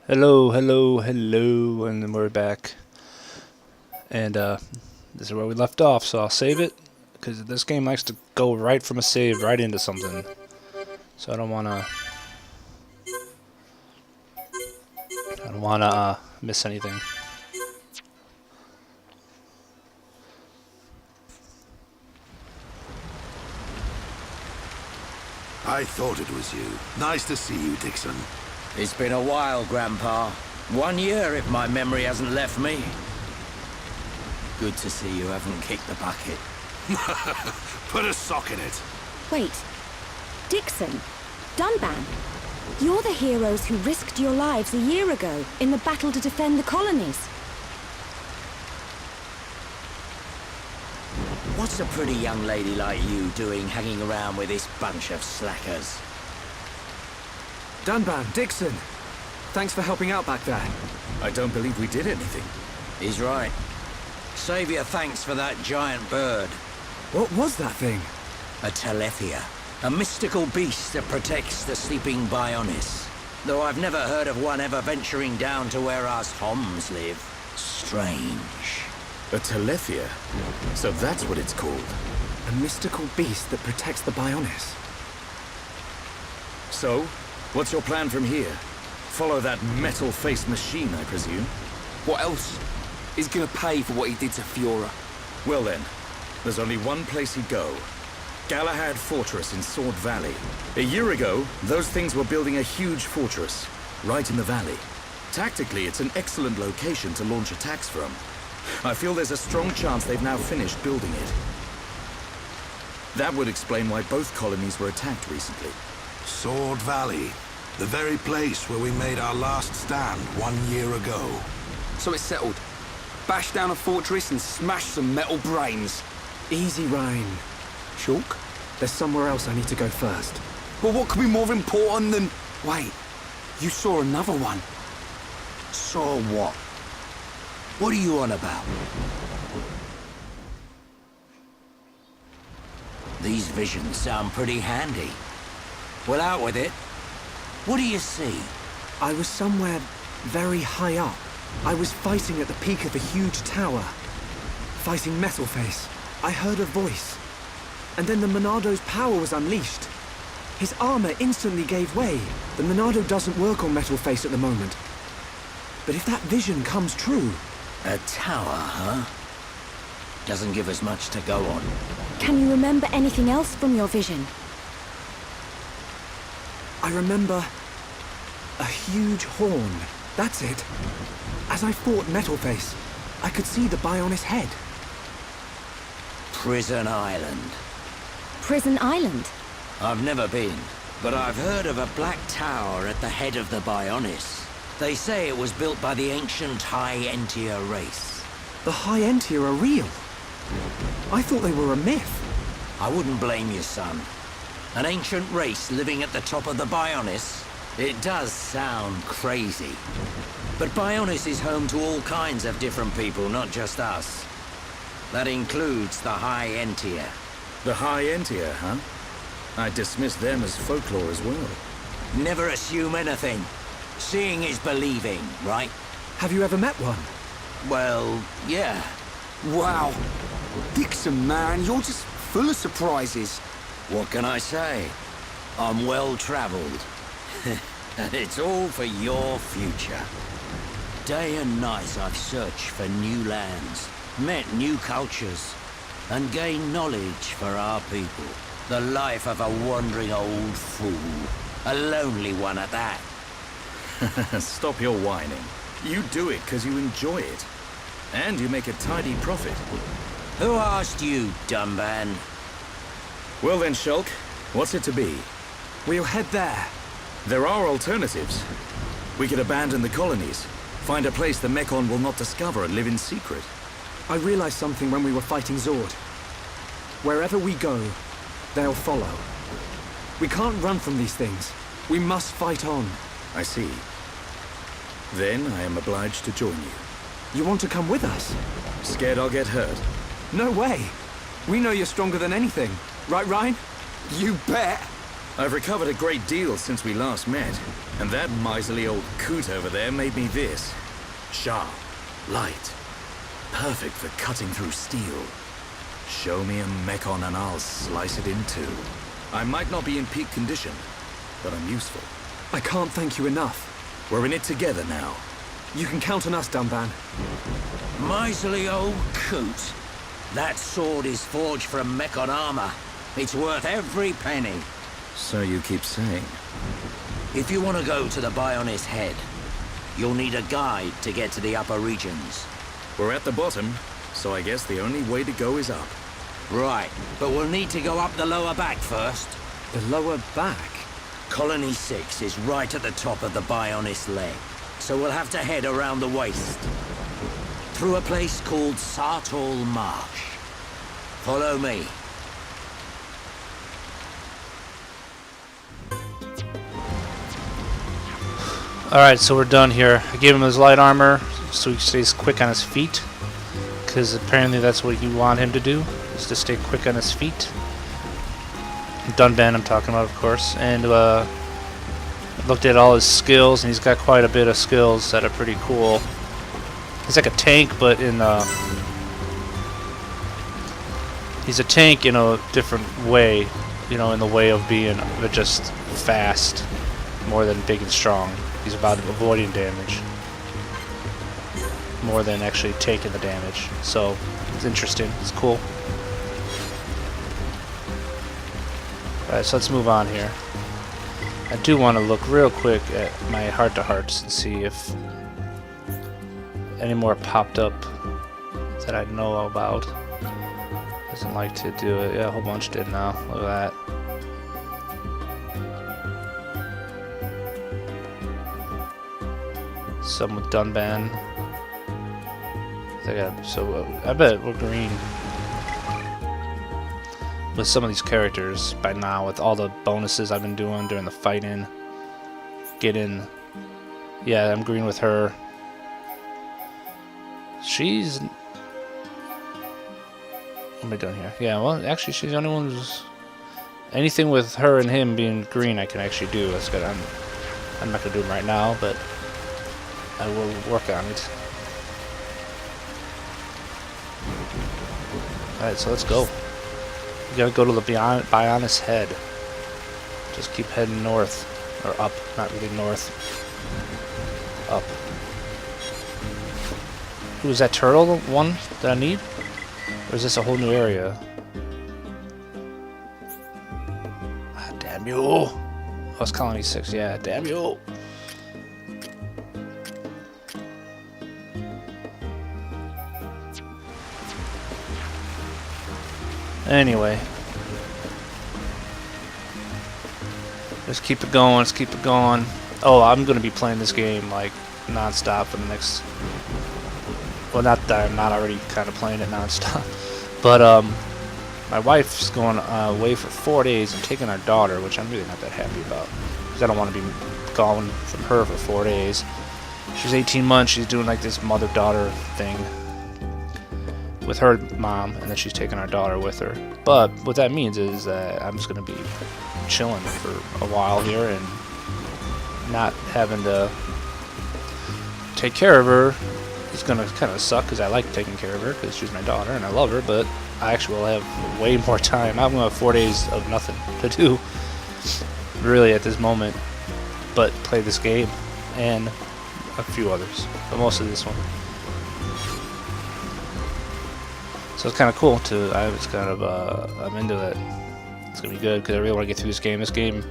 Hello, hello, hello, and then we're back. And this is where we left off, so I'll save it because this game likes to go right from a save right into something. So I don't wanna miss anything. I thought it was you. Nice to see you, Dixon. It's been a while, Grandpa. 1 year, if my memory hasn't left me. Good to see you haven't kicked the bucket. Put a sock in it. Wait. Dixon? Dunban? You're the heroes who risked your lives a year ago in the battle to defend the colonies. What's a pretty young lady like you doing hanging around with this bunch of slackers? Dunban, Dixon! Thanks for helping out back there. I don't believe we did anything. He's right. Save your thanks for that giant bird. What was that thing? A tephra. A mystical beast that protects the sleeping Bionis. Though I've never heard of one ever venturing down to where us Homs live. Strange. A tephra? So that's what it's called. A mystical beast that protects the Bionis. So, what's your plan from here? Follow that metal-faced machine, I presume? What else? He's gonna pay for what he did to Fiora. Well then, there's only one place he'd go. Galahad Fortress in Sword Valley. A year ago, those things were building a huge fortress, right in the valley. Tactically, it's an excellent location to launch attacks from. I feel there's a strong chance they've now finished building it. That would explain why both colonies were attacked recently. Sword Valley. The very place where we made our last stand 1 year ago. So it's settled. Bash down a fortress and smash some metal brains. Easy, Ryan. Shulk? There's somewhere else I need to go first. Well, what could be more important than... Wait, you saw another one. Saw what? What are you on about? These visions sound pretty handy. Well, out with it. What do you see? I was somewhere very high up. I was fighting at the peak of a huge tower. Fighting Metalface. I heard a voice. And then the Monado's power was unleashed. His armor instantly gave way. The Monado doesn't work on Metalface at the moment. But if that vision comes true... A tower, huh? Doesn't give us much to go on. Can you remember anything else from your vision? I remember... a huge horn. That's it. As I fought Metalface, I could see the Bionis head. Prison Island. Prison Island? I've never been, but I've heard of a black tower at the head of the Bionis. They say it was built by the ancient High Entia race. The High Entia are real. I thought they were a myth. I wouldn't blame you, son. An ancient race living at the top of the Bionis? It does sound crazy. But Bionis is home to all kinds of different people, not just us. That includes the High Entia. The High Entia, huh? I dismissed them as folklore as well. Never assume anything. Seeing is believing, right? Have you ever met one? Well, yeah. Wow. Dixon, man, you're just full of surprises. What can I say? I'm well-traveled. And it's all for your future. Day and night I've searched for new lands, met new cultures, and gained knowledge for our people. The life of a wandering old fool. A lonely one at that. Stop your whining. You do it because you enjoy it. And you make a tidy profit. Who asked you, Dunban? Well then, Shulk, what's it to be? We'll head there. There are alternatives. We could abandon the colonies, find a place the Mekon will not discover and live in secret. I realized something when we were fighting Zord. Wherever we go, they'll follow. We can't run from these things. We must fight on. I see. Then I am obliged to join you. You want to come with us? Scared I'll get hurt? No way! We know you're stronger than anything. Right, Ryan? You bet. I've recovered a great deal since we last met, and that miserly old coot over there made me this. Sharp, light, perfect for cutting through steel. Show me a mechon and I'll slice it in two. I might not be in peak condition, but I'm useful. I can't thank you enough. We're in it together now. You can count on us, Dunban. Miserly old coot. That sword is forged from mechon armor. It's worth every penny. So you keep saying. If you want to go to the Bionis head, you'll need a guide to get to the upper regions. We're at the bottom, so I guess the only way to go is up. Right, but we'll need to go up the lower back first. The lower back? Colony 6 is right at the top of the Bionis leg, so we'll have to head around the waist. Through a place called Sartol Marsh. Follow me. Alright, so we're done here. I gave him his light armor so he stays quick on his feet. Because apparently that's what you want him to do, is to stay quick on his feet. Dunban I'm talking about, of course. And looked at all his skills, and he's got quite a bit of skills that are pretty cool. He's like a tank, but in he's a tank in a different way, you know, in the way of being just fast, more than big and strong. He's about avoiding damage more than actually taking the damage. So it's interesting. It's cool. Alright, so let's move on here. I do want to look real quick at my heart-to-hearts and see if any more popped up that I know about. Doesn't like to do it. Yeah, a whole bunch did now. Look at that. Some with Dunban. So I bet we're green with some of these characters by now, with all the bonuses I've been doing during the fight-in. Yeah, I'm green with her. She's... What am I doing here? Yeah, well, actually, she's the only one who's... Anything with her and him being green I can actually do. That's good. I'm not going to do them right now, but I will work on it. Alright, so let's go. We gotta go to the Bionis head. Just keep heading north. Or up. Not really north. Up. Ooh, is that turtle the one that I need? Or is this a whole new area? Ah, damn you! Oh, it's Colony 6, yeah, damn you! Anyway. Let's keep it going, let's keep it going. Oh, I'm gonna be playing this game like non-stop for the next... Well, not that I'm not already kind of playing it non-stop. But, my wife's going away for 4 days and taking our daughter, which I'm really not that happy about. Because I don't want to be gone from her for 4 days. She's 18 months, she's doing like this mother-daughter thing with her mom, and then she's taking our daughter with her. But what that means is that I'm just going to be chilling for a while here and not having to take care of her. It's going to kind of suck because I like taking care of her because she's my daughter and I love her, but I actually will have way more time. I'm going to have 4 days of nothing to do really at this moment but play this game and a few others, but mostly this one. So it's kind of cool to, I'm into it. It's going to be good because I really want to get through this game. This game,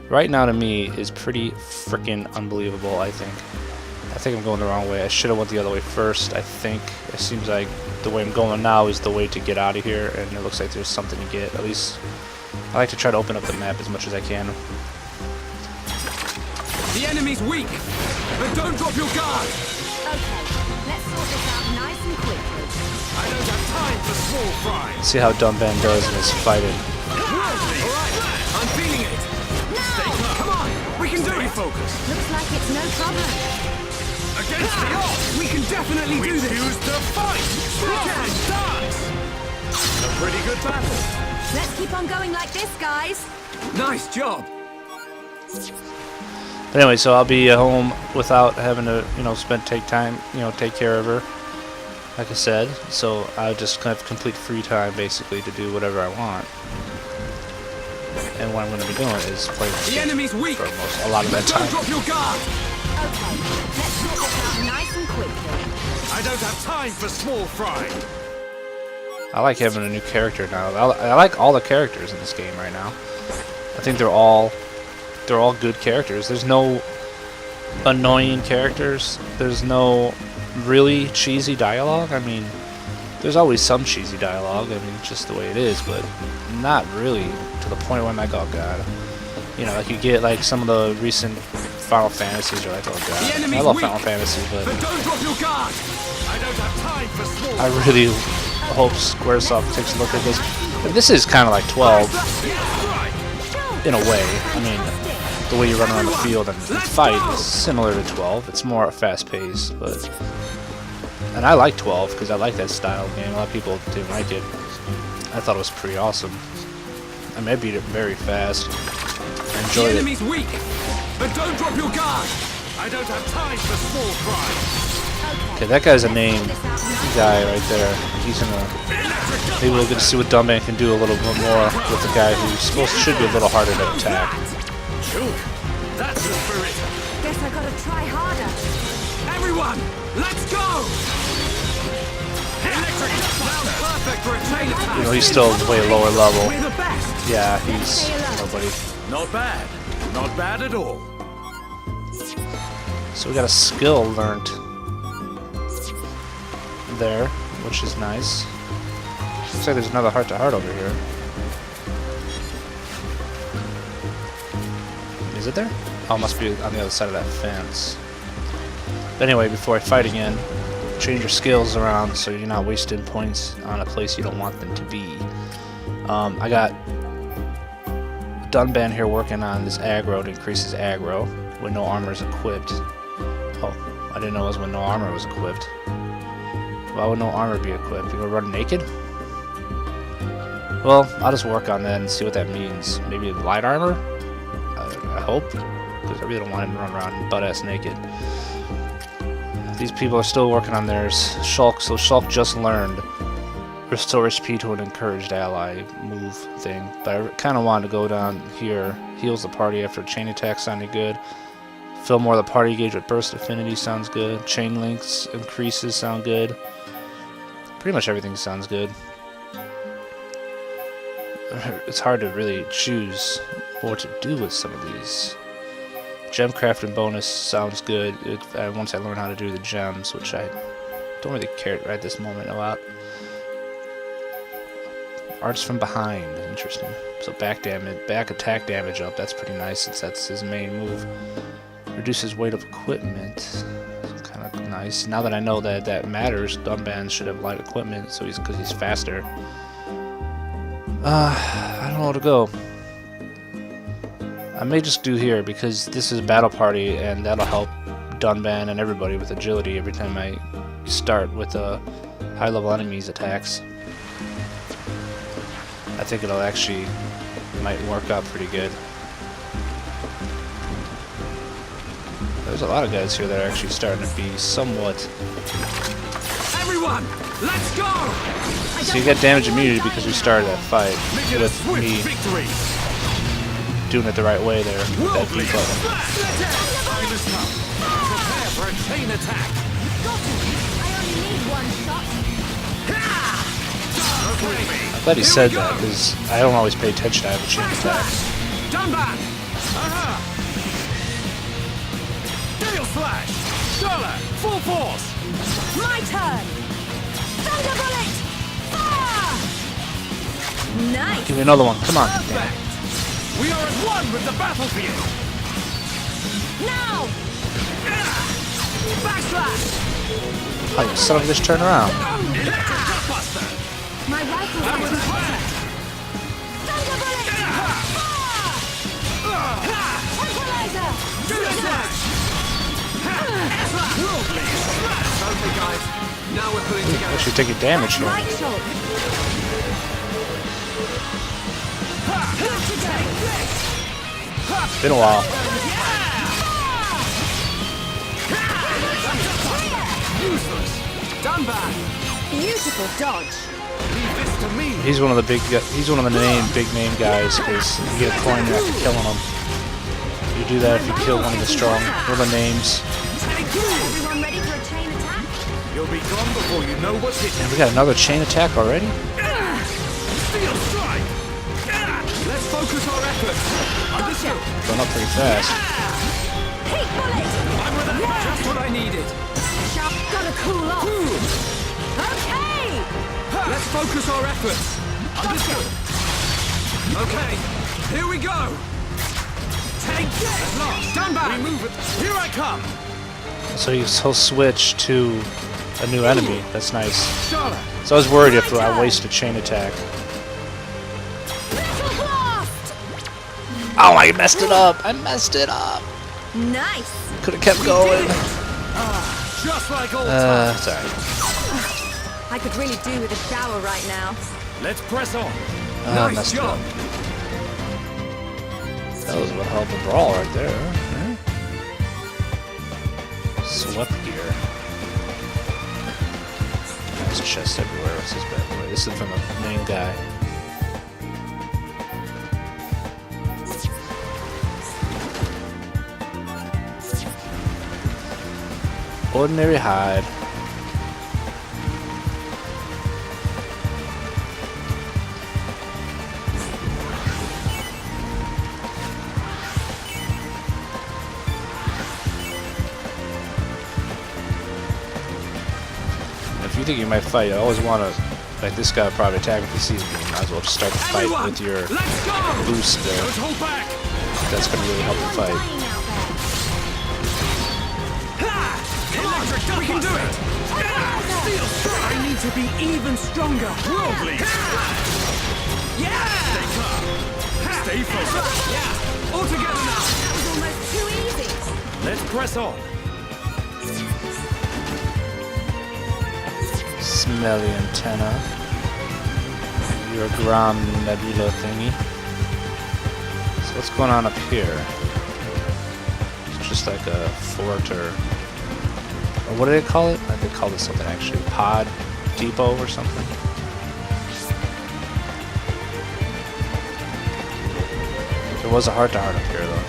right now to me, is pretty freaking unbelievable, I think. I think I'm going the wrong way. I should have went the other way first, I think. It seems like the way I'm going now is the way to get out of here, and it looks like there's something to get. At least, I like to try to open up the map as much as I can. The enemy's weak, but don't drop your guard. Okay, let's sort this out nice and quickly. I don't have time for small fry. See how Dunban does in his fighting. Alright, I'm feeling it. Stay calm. Come on, we can do it. Focus. Looks like it's no problem. Against the odds, we can definitely do this. Choose to fight. Strong stance. A pretty good battle. Let's keep on going like this, guys. Nice job. But anyway, so I'll be at home without having to, take care of her, like I said. So I'll just have complete free time, basically, to do whatever I want. And what I'm going to be doing is playing this game enemy's weak. for a lot of that time. Don't drop your guard. Okay, let's knock this out nice and quickly. I don't have time for small fry. I like having a new character now. I like all the characters in this game right now. I think they're all good characters. There's no annoying characters. There's no really cheesy dialogue. I mean, there's always some cheesy dialogue. I mean, it's just the way it is, but not really to the point where I'm like, oh god. Like you get like some of the recent Final Fantasies, you're like, oh god. I love Final Fantasy, but Don't drop your guard. I don't have time for small. I really hope Squaresoft takes a look at this. But this is kind of like 12 in a way. I mean, the way you run around the field and fight is similar to 12. It's more fast-paced, and I like 12 because I like that style of game. A lot of people didn't like it. I thought it was pretty awesome. I may beat it very fast. I enjoyed it. Enemy's weak, but don't drop your guard. I don't have time for small fry. Okay, that guy's a main guy right there. He's gonna. Maybe we'll get to see what Dumban can do a little bit more with the guy who's should be a little harder to attack. That's the spirit. Guess I gotta try harder. Everyone, let's go. Electric sounds perfect for a chain attack. He's still way lower level. We're the best. Yeah, he's nobody. Not bad. Not bad at all. So we got a skill learned there, which is nice. Looks like there's another heart-to-heart over here. Is it there? Oh, it must be on the other side of that fence. But anyway, before I fight again, change your skills around so you're not wasting points on a place you don't want them to be. I got Dunban here working on this aggro to increase his aggro when no armor is equipped. Oh, I didn't know it was when no armor was equipped. Why would no armor be equipped? You gonna run naked? Well, I'll just work on that and see what that means. Maybe light armor? I hope. Because I really don't want him to run around butt-ass naked. These people are still working on theirs. Shulk, so Shulk just learned restore HP to an encouraged ally move thing. But I kind of wanted to go down here. Heals the party after a chain attack sounded good. Fill more of the party gauge with burst affinity sounds good. Chain links increases sound good. Pretty much everything sounds good. It's hard to really choose what to do with some of these. Gem crafting bonus sounds good once I learn how to do the gems, which I don't really care right this moment about. Arts from behind, interesting. So back attack damage up, that's pretty nice since that's his main move. Reduces weight of equipment, kind of nice. Now that I know that matters, Dunban should have light equipment, so because he's faster. I don't know where to go. I may just do here because this is a battle party and that'll help Dunban and everybody with agility every time I start with high level enemies attacks. I think it'll actually might work out pretty good. There's a lot of guys here that are actually starting to be somewhat. Everyone, let's go. So you get damage immunity because we started that fight with me doing it the right way there with that B button. Prepare for a chain attack. I only need one shot. I'm glad he said that because I don't always pay attention to the chain attacks. Dunban. Gale slash. Charlotte, full force. My turn. Thunderbolt. Fire! Nice. Give me another one. Come on. Perfect. We are at one with the battlefield. Now. Backslash. Oh, you son of a bitch, turn around. Electric Gutbuster. My rifle That was is perfect. Thunderbolt. Fire! Tranquilizer. Gale slash. Okay, guys. Now we're putting together. Actually taking damage here. Light shot. Been a while. Useless. Done bad. Beautiful dodge. Leave this to me. He's one of the big big name guys because you get a coin after killing him. You do that if you kill one of the the names. Everyone ready for a chain attack? You'll be gone before you know what's hit. And we got another chain attack already. Steel strike. Let's focus our efforts. Understood. Going up pretty fast. Heat bullet! I'm with it. Just what I needed. Sharp, gotta cool off. Okay! Let's focus our efforts. Understood. Okay, here we go. Take this. At last. Stand back. We move it. Here I come. So he'll switch to a new enemy. That's nice. Charlotte. So I was worried if I waste a chain attack. Missile blast! Oh, I messed it up. I messed it up. Nice! Could have kept going. Just like old times. Sorry. I could really do with a shower right now. Let's press on. Nice Nice job. That was what held the brawl right there. Right? Swept gear. Nice chest everywhere. What's this bad boy? This is from the main guy. Ordinary hide. If you think you might fight, I always want to, like this guy will probably attack if he sees me. Might as well just start the fight Everyone, with your let's go. boost there. Don't hold back. That's going to really help the fight. Dying out there. Electric, we can do it. Steel strike. I need to be even stronger. World bleed. Yeah. Stay calm. Stay focused. Yeah. All together now. That was almost too easy. Let's press on. Smelly antenna. Your Gram Nebula thingy. So what's going on up here? It's just like a fort or what do they call it? I think they call it something actually. Pod Depot or something. There was a heart-to-heart up here though.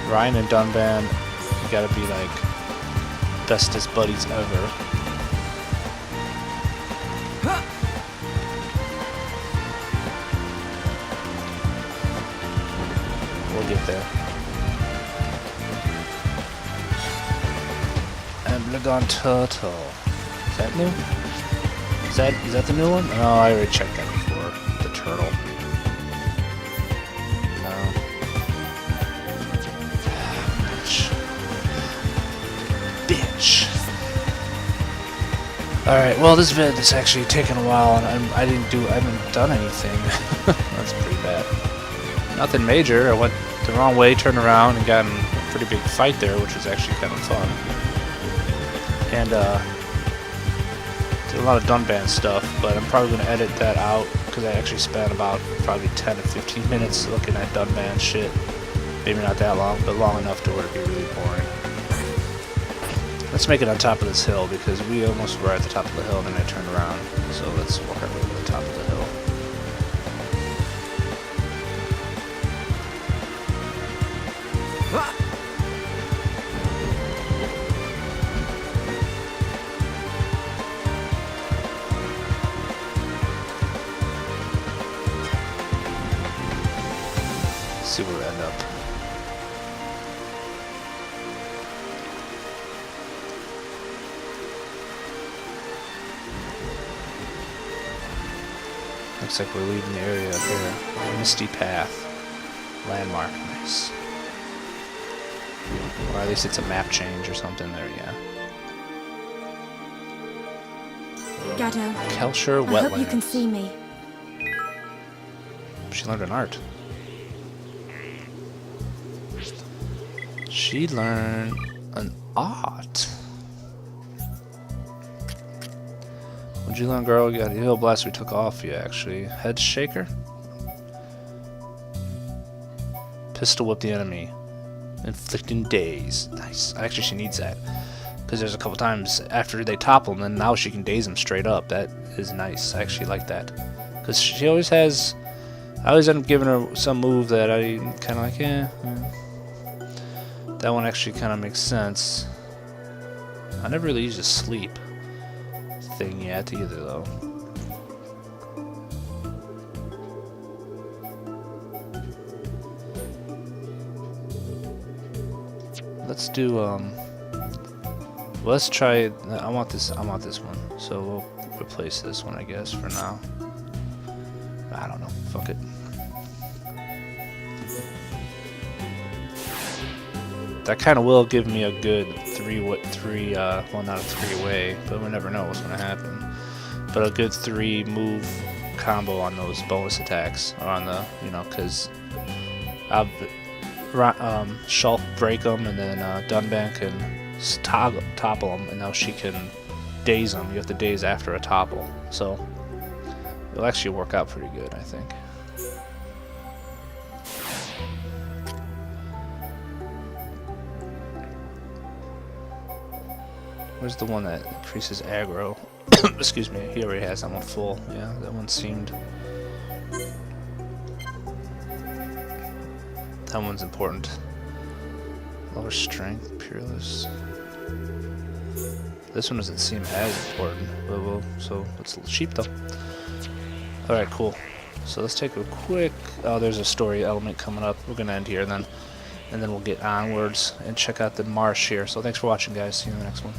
Ryen and Dunban, you gotta be like bestest buddies ever. We'll get there. Emblegon Turtle. Is that new? Is that the new one? No, I already checked that before. The turtle. Bitch. Alright, well this vid is actually taking a while and I haven't done anything. That's pretty bad. Nothing major. I went the wrong way, turned around and got in a pretty big fight there, which was actually kind of fun. And did a lot of Dunban stuff, but I'm probably going to edit that out because I actually spent about probably 10 to 15 minutes looking at Dunban shit. Maybe not that long, but long enough to where it'd be really boring. Let's make it on top of this hill because we almost were at the top of the hill and then I turned around. So let's walk our way to the top of the hill. See where we end up. Looks like we're leaving the area up here. Misty Path. Landmark. Nice. Or at least it's a map change or something there, yeah. Gaddo, Kelshire I Wetlands. hope you can see me. She learned an art. She learned an art. What'd you learn, girl? You got a heal blast we took off you, actually. Head shaker? Pistol whip the enemy. Inflicting daze. Nice. Actually, she needs that. Because there's a couple times after they topple, and then now she can daze them straight up. That is nice. I actually like that. Because she always has... I always end up giving her some move that I kind of like, That one actually kind of makes sense. I never really used a sleep thing yet either, though. Let's do let's try. I want this one, so we'll replace this one, I guess, for now. I don't know. Fuck it. That kind of will give me a good well, not a three-way, but we never know what's gonna happen. But a good 3 move combo on those bonus attacks, or on the, because I've shulk break them, and then Dunban can topple them, and now she can daze them. You have to daze after a topple, so it'll actually work out pretty good, I think. Where's the one that increases aggro? Excuse me, he already has that one full. Yeah, that one seemed... That one's important. Lower strength, peerless. This one doesn't seem as important, but so it's cheap though. Alright, cool. So let's take a quick... Oh, there's a story element coming up. We're gonna end here then. And then we'll get onwards and check out the marsh here. So thanks for watching, guys. See you in the next one.